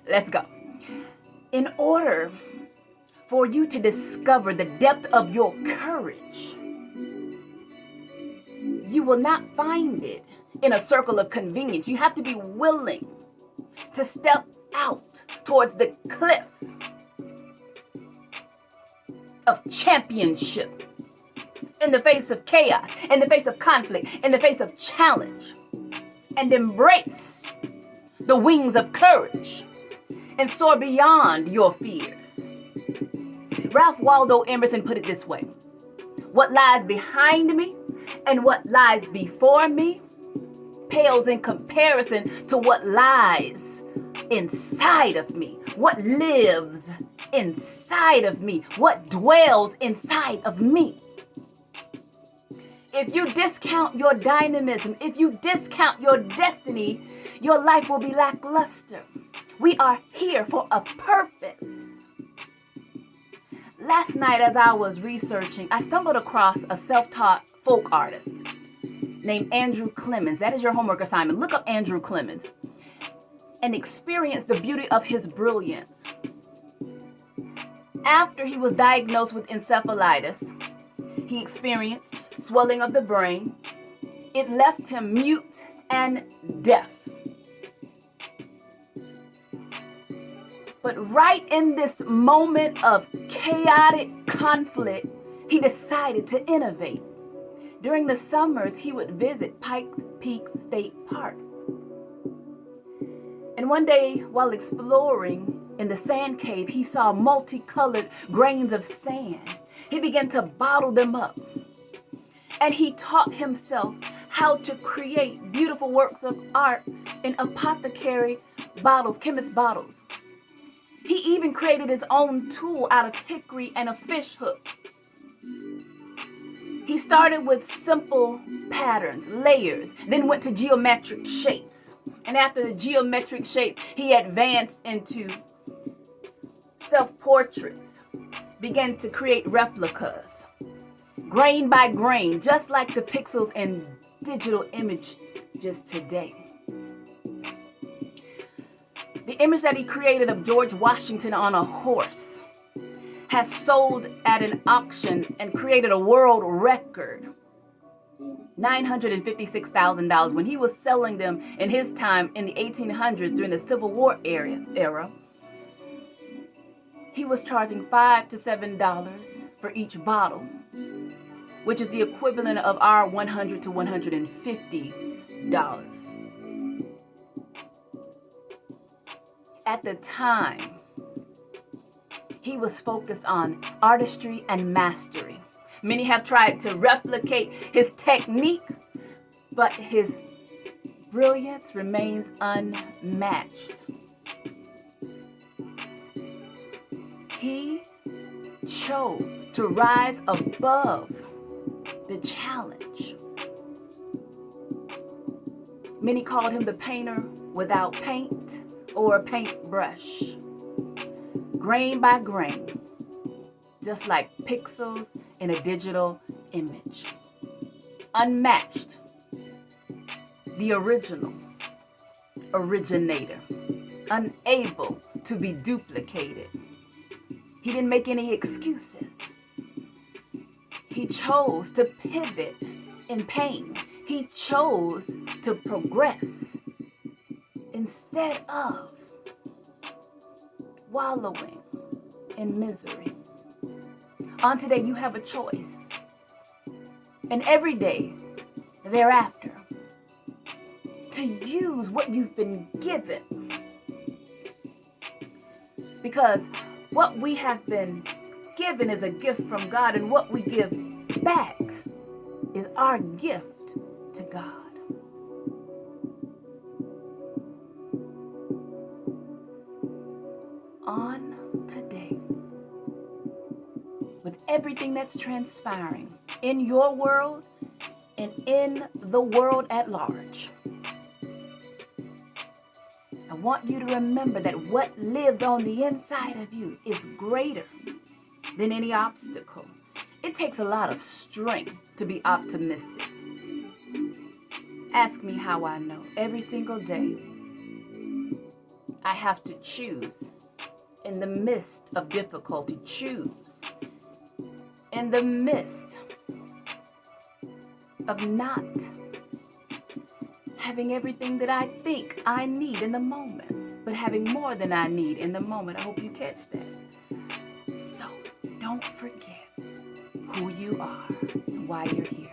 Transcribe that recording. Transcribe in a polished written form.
Let's go. In order for you to discover the depth of your courage, you will not find it in a circle of convenience. You have to be willing to step out towards the cliff of championship in the face of chaos, in the face of conflict, in the face of challenge, and embrace the wings of courage and soar beyond your fears. Ralph Waldo Emerson put it this way: what lies behind me and what lies before me pales in comparison to what lies inside of me, what lives inside of me, what dwells inside of me. If you discount your dynamism, if you discount your destiny, your life will be lackluster. We are here for a purpose. Last night, as I was researching, I stumbled across a self-taught folk artist named Andrew Clemens. That is your homework assignment. Look up Andrew Clemens and experience the beauty of his brilliance. After he was diagnosed with encephalitis, he experienced swelling of the brain. It left him mute and deaf. But right in this moment of chaotic conflict, he decided to innovate. During the summers, he would visit Pikes Peak State Park. And one day, while exploring in the sand cave, he saw multicolored grains of sand. He began to bottle them up. And he taught himself how to create beautiful works of art in apothecary bottles, chemist bottles. He even created his own tool out of hickory and a fish hook. He started with simple patterns, layers, then went to geometric shapes. And after the geometric shape, he advanced into self-portraits, began to create replicas, grain by grain, just like the pixels in digital images today. The image that he created of George Washington on a horse has sold at an auction and created a world record, $956,000. When he was selling them in his time in the 1800s during the Civil War era, he was charging $5 to $7 for each bottle, which is the equivalent of our $100 to $150. At the time, he was focused on artistry and mastery. Many have tried to replicate his technique, but his brilliance remains unmatched. He chose to rise above the challenge. Many called him the painter without paint or a paintbrush. Grain by grain, just like pixels in a digital image. Unmatched, the original, originator, unable to be duplicated. He didn't make any excuses. He chose to pivot in pain. He chose to progress instead of wallowing in misery. On today, you have a choice. And every day thereafter, to use what you've been given. Because what we have been given is a gift from God, and what we give back is our gift to God. On today, with everything that's transpiring in your world and in the world at large, I want you to remember that what lives on the inside of you is greater than any obstacle. It takes a lot of strength to be optimistic. Ask me how I know. Every single day, I have to choose in the midst of difficulty. Choose in the midst of not having everything that I think I need in the moment, but having more than I need in the moment. I hope you catch that. So don't forget who you are and why you're here.